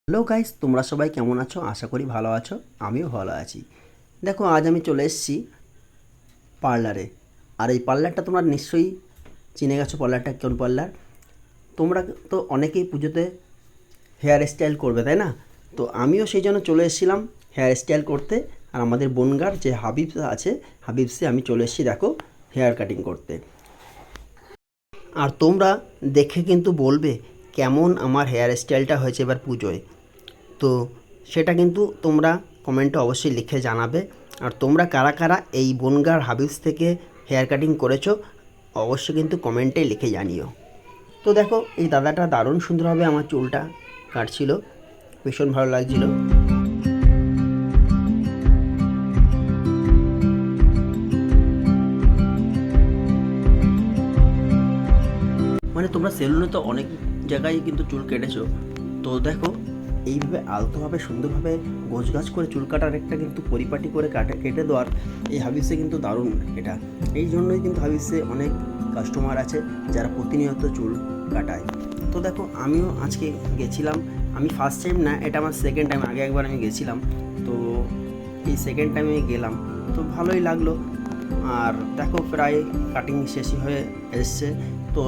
Hello guys, তোমরা সবাই কেমন আছো? আশা করি ভালো আছো। আমিও ভালো আছি। দেখো, আজ আমি চলে এসেছি পার্লারে। আর এই পার্লারটা তোমরা নিশ্চয়ই চিনে গেছো। পার্লারটা কোন পার্লার? তোমরা তো অনেকেই পুজোতে হেয়ার স্টাইল করবে, তাই না? তো আমিও সেই জন্য চলে এসেছিলাম হেয়ার স্টাইল করতে। আর আমাদের বনগাঁর যে হাবিবস আছে, হাবিবসে আমি চলে এসেছি দেখো হেয়ার কাটিং করতে। আর তোমরা দেখে কিন্তু বলবে কেমন আমার হেয়ার স্টাইলটা হয়েছে এবার পুজোয়। তো সেটা কিন্তু তোমরা কমেন্টে অবশ্যই লিখে জানাবে। আর তোমরা কারা কারা এই বনগাঁর হাবিবস থেকে হেয়ার কাটিং করেছো অবশ্যই কিন্তু কমেন্টে লিখে জানিও। তো দেখো, এই দাদাটা দারুণ সুন্দরভাবে আমার চুলটা কাটছিল, ভীষণ ভালো লাগছিল। মানে তোমরা সেলুনে তো অনেক জায়গায় কিন্তু চুল কেটেছো, তো দেখো এইভাবে আলতোভাবে সুন্দরভাবে গোছগাছ করে চুল কাটার একটা কিন্তু পরিপাটি করে কেটে দেওয়ার এই হাবিবসে কিন্তু দারুণ এটা। এই জন্যই কিন্তু হাবিবসে অনেক কাস্টমার আছে যারা প্রতিনিয়ত চুল কাটায়। তো দেখো, আমিও আজকে গেছিলাম। আমি ফার্স্ট টাইম না, এটা আমার সেকেন্ড টাইম। আগে একবার আমি গেছিলাম, তো এই সেকেন্ড টাইমে গেলাম, তো ভালোই লাগলো। আর দেখো, প্রায় কাটিং শেষই হয়ে এসছে। তো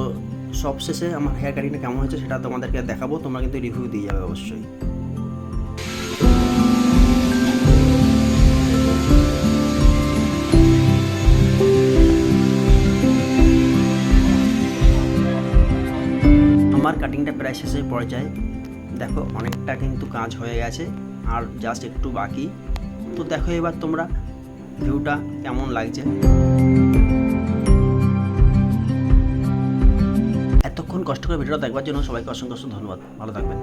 সব শেষে আমার হেয়ার কাটিংটা কেমন হয়েছে সেটা তোমাদেরকে দেখাবো। তোমরা কিন্তু রিভিউ দিয়ে যাবে অবশ্যই। আমার কাটিংটা প্রায় শেষের পর্যায়ে। দেখো, অনেকটা কিন্তু কাজ হয়ে গেছে, আর জাস্ট একটু বাকি। তো দেখো এবার তোমরা ভিউটা কেমন লাগছে। এতক্ষণ কষ্ট করে ভিডিওটা দেখবার জন্য সবাইকে অসংখ্য ধন্যবাদ। ভালো থাকবেন।